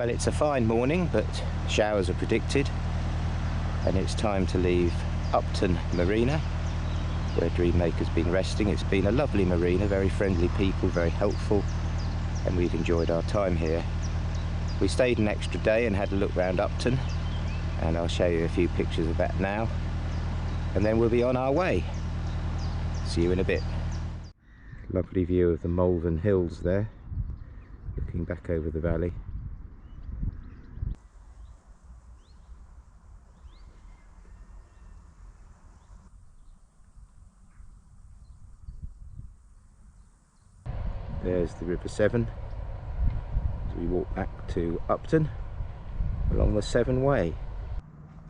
Well, it's a fine morning, but showers are predicted, and it's time to leave Upton Marina, where Dreammaker's been resting. It's been a lovely marina, very friendly people, very helpful, and we've enjoyed our time here. We stayed an extra day and had a look round Upton, and I'll show you a few pictures of that now, and then we'll be on our way. See you in a bit. Lovely view of the Malvern Hills there, looking back over the valley. There's the River Severn as we walk back to Upton along the Severn Way.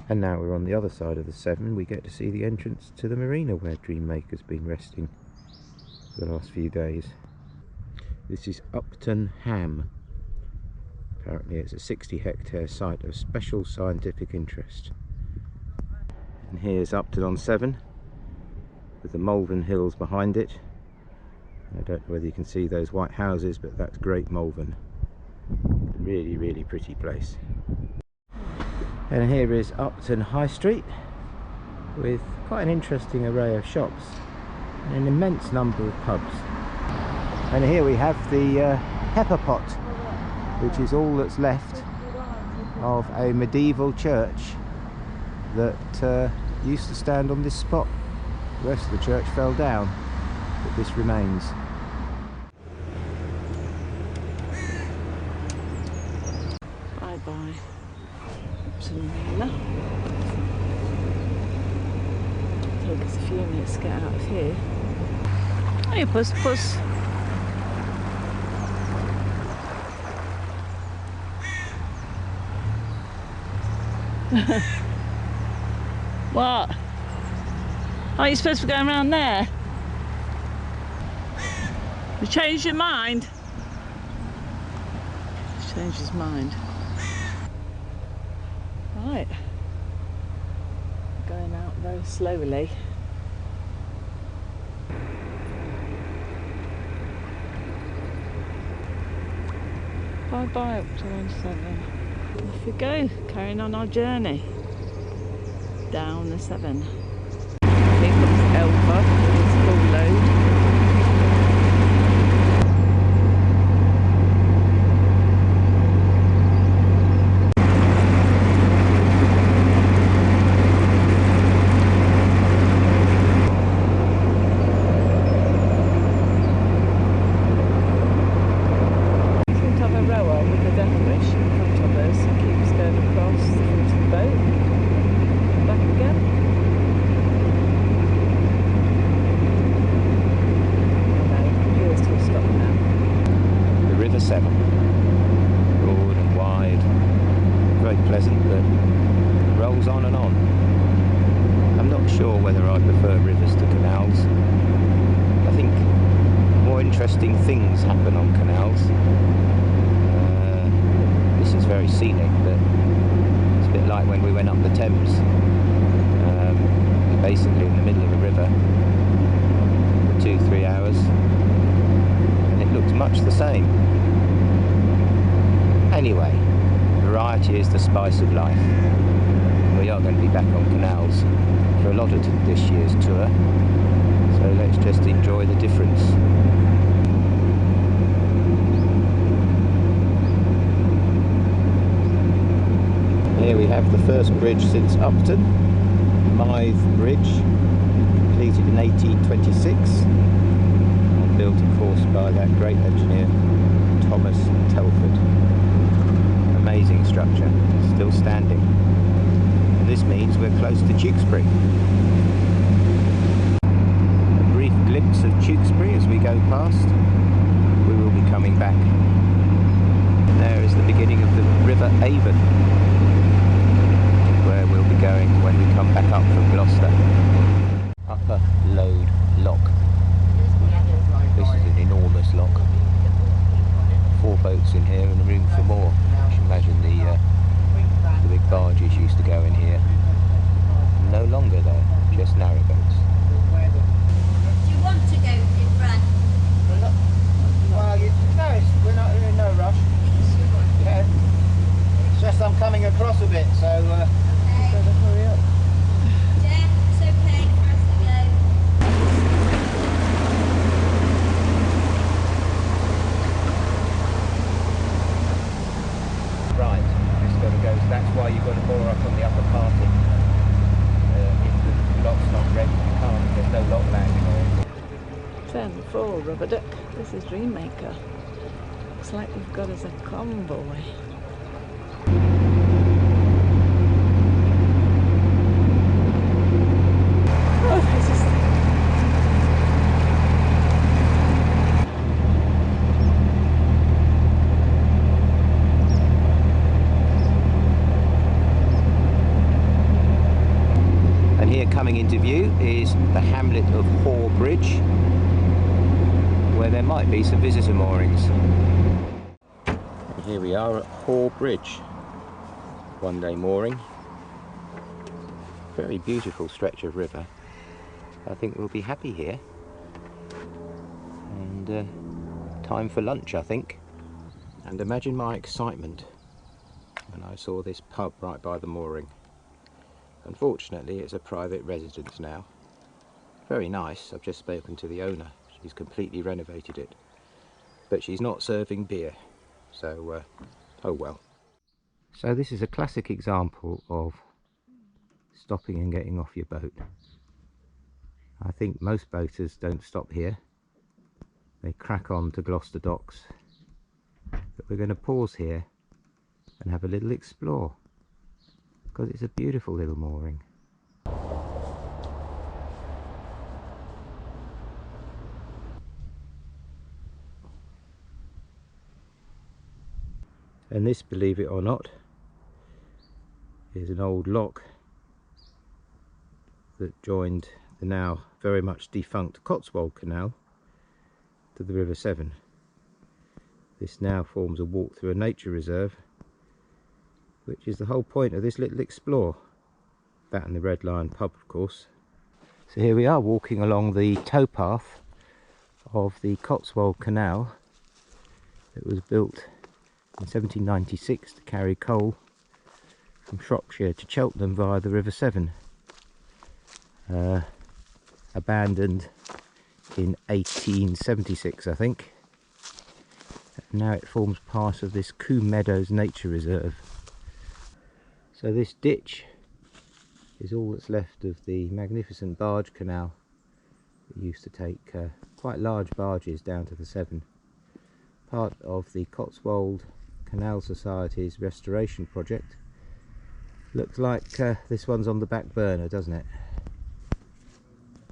And now we're on the other side of the Severn. We get to see the entrance to the marina where Dreammaker's been resting for the last few days. This is Upton Ham. Apparently it's a 60-hectare site of special scientific interest. And here's Upton-on-Severn with the Malvern Hills behind it. I don't know whether you can see those white houses, but that's Great Malvern. Really, really pretty place. And here is Upton High Street with quite an interesting array of shops and an immense number of pubs. And here we have the pepper pot, which is all that's left of a medieval church that used to stand on this spot. The rest of the church fell down, but this remains. Bye bye. Upton Marina. Take us a few minutes to get out of here. Hey, puss, puss. What? Are you supposed to be going around there? You changed your mind? He's changed his mind. Right. Going out very slowly. Bye bye Upton-on-Severn. Off we go, carrying on our journey down the Severn. Here comes Elva with its full load. Severn, broad and wide, very pleasant, but it rolls on and on. I'm not sure whether I prefer rivers to canals. I think more interesting things happen on canals. This is very scenic, but it's a bit like when we went up the Thames. Basically in the middle of a river for 2-3 hours, and it looks much the same. Anyway, variety is the spice of life. We are going to be back on canals for a lot of this year's tour, so let's just enjoy the difference. Here we have the first bridge since Upton, Mythe Bridge, completed in 1826 and built of course by that great engineer Thomas Telford. Amazing structure, still standing. And this means we're close to Tewkesbury. A brief glimpse of Tewkesbury as we go past. We will be coming back. There is the beginning of the River Avon, where we'll be going when we come back up from Gloucester. Upper Load Lock. This is an enormous lock. 4 boats in here and room for more. You should imagine the big barges used to go in here. No longer though, just narrow boats. Do you want to go in front? Well, no, we're not in no rush. Yeah. coming across a bit, so Okay. Better hurry up. Jeff, it's okay for us to go. right, this got to go. So that's why you've got to moor up on the upper parting. If the lock's not ready, you can't. There's no lock landing or anything. 10-4 rubber duck. This is Dreammaker. Looks like we've got us a convoy. Oh, this is... And here coming into view is the hamlet of Hoare Bridge, where there might be some visitor moorings. And here we are at Hoare Bridge, one day mooring. Very beautiful stretch of river. I think we'll be happy here. And time for lunch, I think. And imagine my excitement when I saw this pub right by the mooring. Unfortunately, it's a private residence now. Very nice. I've just spoken to the owner. She's completely renovated it. But she's not serving beer. So, oh well. So this is a classic example of stopping and getting off your boat. I think most boaters don't stop here. They crack on to Gloucester docks. But we're going to pause here and have a little explore, because it's a beautiful little mooring. And this, believe it or not, is an old lock that joined the now very much defunct Cotswold Canal to the River Severn. This now forms a walk through a nature reserve, which is the whole point of this little explore. That and the Red Lion pub, of course. So here we are walking along the towpath of the Cotswold Canal that was built in 1796 to carry coal from Shropshire to Cheltenham via the River Severn. Abandoned in 1876, I think. And now it forms part of this Combe Meadows Nature Reserve. So this ditch is all that's left of the magnificent barge canal that used to take quite large barges down to the Severn. Part of the Cotswold Canal Society's restoration project. Looks like this one's on the back burner, doesn't it?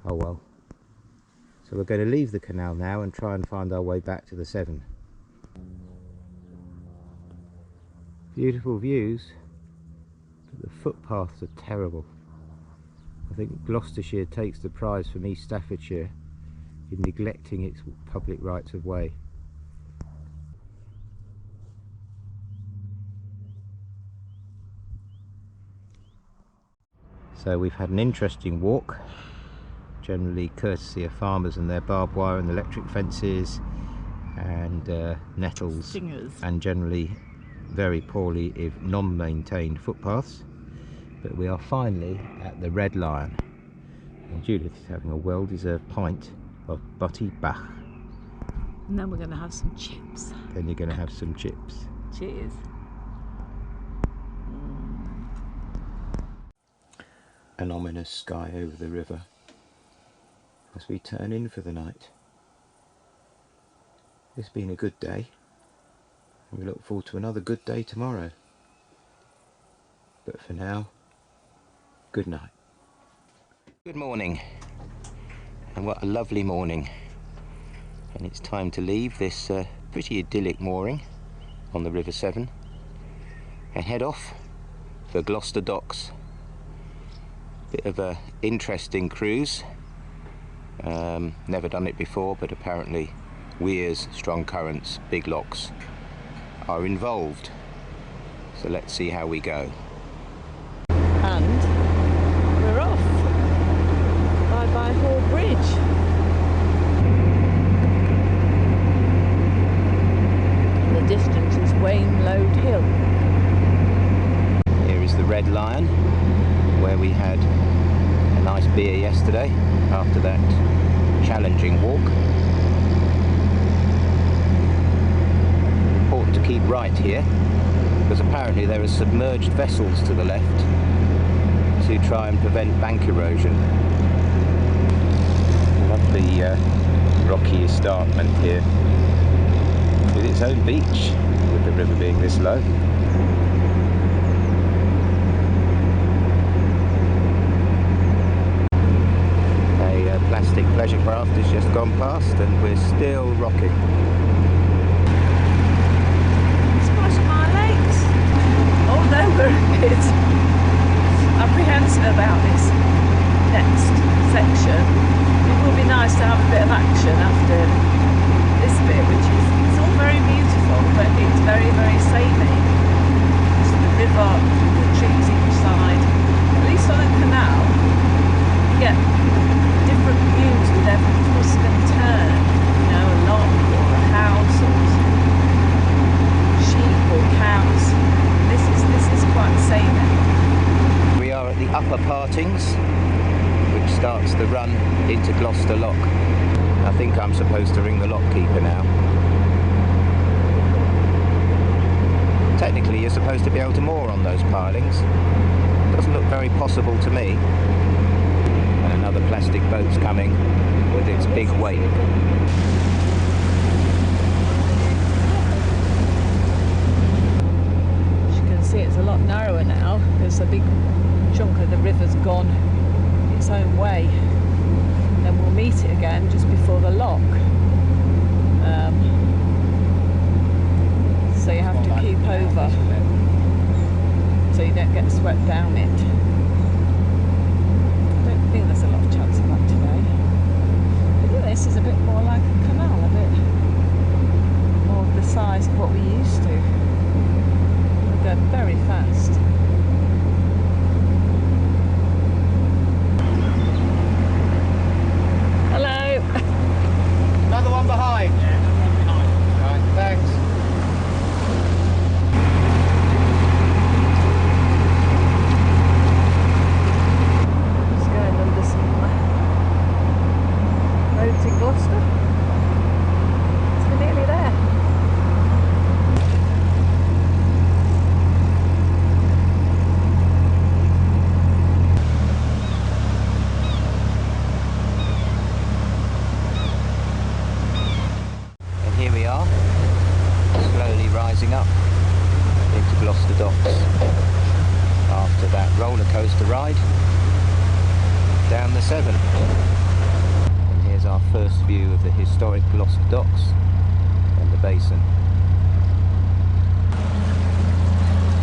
Oh well. So we're going to leave the canal now and try and find our way back to the Severn. Beautiful views, but the footpaths are terrible. I think Gloucestershire takes the prize from East Staffordshire in neglecting its public rights of way. So we've had an interesting walk, generally courtesy of farmers and their barbed wire and electric fences and nettles Singers. and generally very poorly if non-maintained footpaths. But we are finally at the Red Lion, and Judith is having a well-deserved pint of Butty Bach. And then we're going to have some chips. Then you're going to have some chips. Cheers. An ominous sky over the river as we turn in for the night. It's been a good day, and we look forward to another good day tomorrow. But for now, good night. Good morning, and what a lovely morning. And it's time to leave this pretty idyllic mooring on the River Severn and head off for Gloucester docks. Bit of a interesting cruise. Never done it before, but apparently weirs, strong currents, big locks are involved. So let's see how we go. And we're off. Bye bye Hoare Bridge. In the distance is Wainload Hill. Red Lion, where we had a nice beer yesterday after that challenging walk. Important to keep right here, because apparently there are submerged vessels to the left to try and prevent bank erosion. Lovely rocky escarpment here, with its own beach, with the river being this low. A plastic pleasure craft has just gone past and we're still rocking. Splash my legs. Although we're a bit apprehensive about this next section, it will be nice to have a bit of action after this bit, which is, it's all very beautiful, but it's very, very samey. It's the river, the trees each side. At least on a canal, you get different views with every twist and turn. You know, a lock or a house or sheep or cows. This is quite samey. We are at the upper partings, which starts the run into Gloucester Lock. I think I'm supposed to ring the lock keeper now. Technically you're supposed to be able to moor on those pilings. Doesn't look very possible to me. And another plastic boat's coming with its big wake. As you can see, it's a lot narrower now because a big chunk of the river's gone its own way. Then we'll meet it again just before the lock. So you have to keep over so you don't get swept down it. I don't think there's a lot of chance of that today. But this is a bit more like a canal, a bit more of the size of what we used to. We go very fast. Another one behind. Right, thanks. Just going under some roads in Gloucester. We're nearly there. Up into Gloucester Docks after that roller coaster ride down the Severn. And here's our first view of the historic Gloucester Docks and the basin.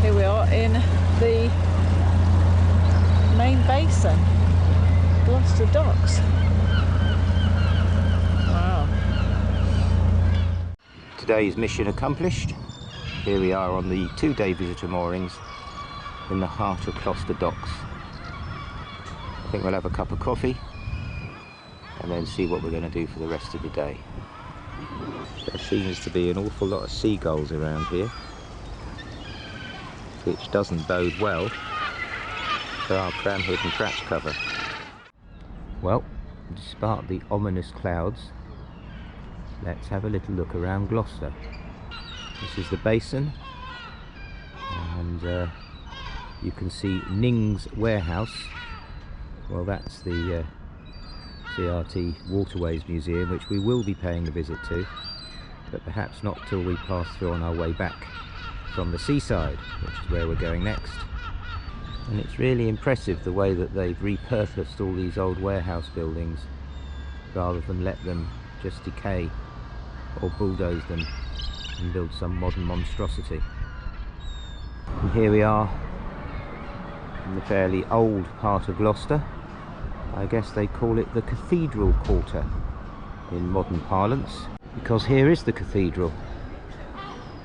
Here we are in the main basin, Gloucester Docks. Wow. Today's mission accomplished. Here we are on the 2-day visitor moorings in the heart of Gloucester Docks. I think we'll have a cup of coffee and then see what we're going to do for the rest of the day. There seems to be an awful lot of seagulls around here, which doesn't bode well for our pram hood and traps cover. Well, despite the ominous clouds, let's have a little look around Gloucester. This is the basin, and you can see Ning's Warehouse. Well, that's the CRT Waterways Museum, which we will be paying a visit to, but perhaps not till we pass through on our way back from the seaside, which is where we're going next. And it's really impressive the way that they've repurposed all these old warehouse buildings rather than let them just decay or bulldoze them and build some modern monstrosity. And here we are in the fairly old part of Gloucester. I guess they call it the Cathedral Quarter in modern parlance, because here is the cathedral.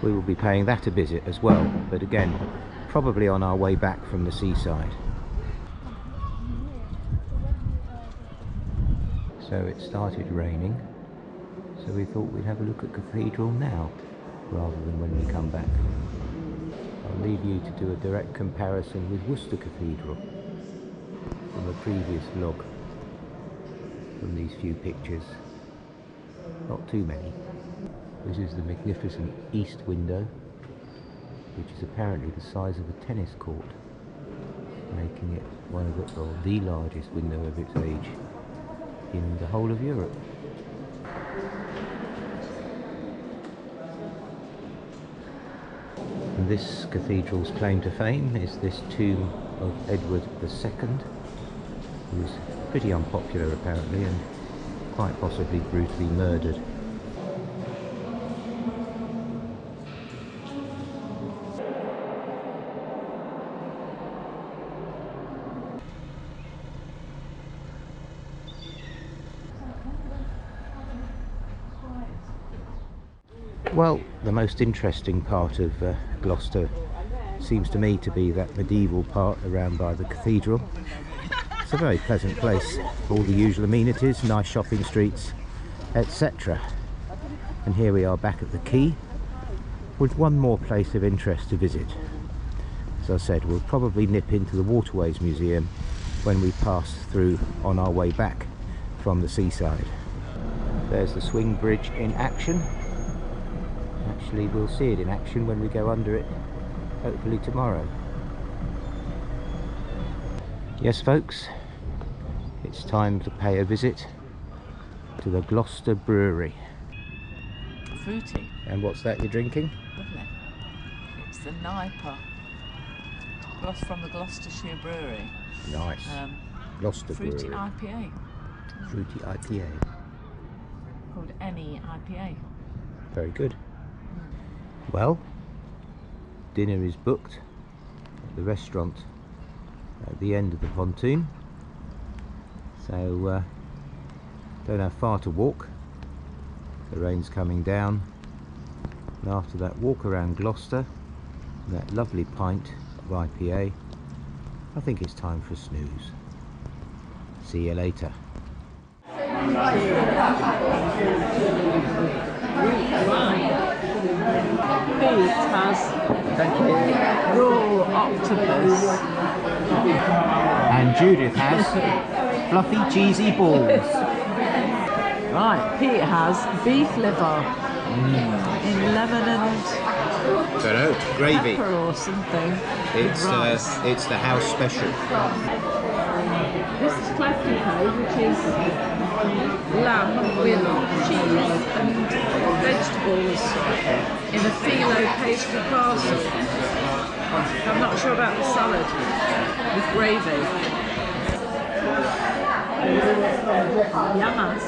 We will be paying that a visit as well, but again, probably on our way back from the seaside. So it started raining, so we thought we'd have a look at Cathedral now, rather than when we come back. I'll leave you to do a direct comparison with Worcester Cathedral from a previous vlog. From these few pictures, not too many. This is the magnificent east window, which is apparently the size of a tennis court, making it one of the largest window of its age in the whole of Europe. And this cathedral's claim to fame is this tomb of Edward II, who was pretty unpopular apparently and quite possibly brutally murdered. Well, the most interesting part of Gloucester seems to me to be that medieval part around by the cathedral. It's a very pleasant place, all the usual amenities, nice shopping streets, etc. And here we are back at the quay with one more place of interest to visit. As I said, we'll probably nip into the Waterways Museum when we pass through on our way back from the seaside. There's the swing bridge in action. Actually, we'll see it in action when we go under it, hopefully tomorrow. Yes folks, it's time to pay a visit to the Gloucester Brewery. Fruity. And what's that you're drinking? Lovely. It's the Niper. From the Gloucestershire Brewery. Nice. Gloucester Fruity Brewery. IPA. Fruity IPA. Called any IPA. Very good. Well, dinner is booked at the restaurant at the end of the pontoon, so don't have far to walk. The rain's coming down, and after that walk around Gloucester and that lovely pint of IPA, I think it's time for a snooze. See you later. Pete has raw octopus. And Judith has fluffy cheesy balls. Right, Pete has beef liver in lemon and Gravy. pepper or something. It's the house special. This is clafouquet, which is lamb with cheese and vegetables in a phyllo pastry parcel. I'm not sure about the salad with gravy. Yamas.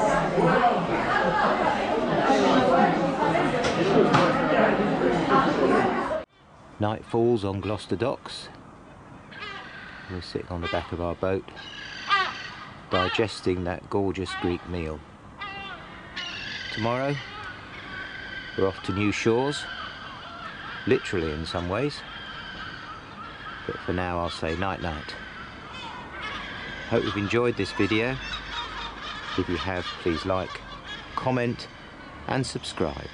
Night falls on Gloucester docks. We're sitting on the back of our boat, digesting that gorgeous Greek meal. Tomorrow, we're off to new shores, literally in some ways. But for now, I'll say night-night. Hope you've enjoyed this video. If you have, please like, comment, and subscribe.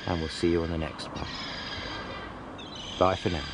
And we'll see you on the next one. Bye for now.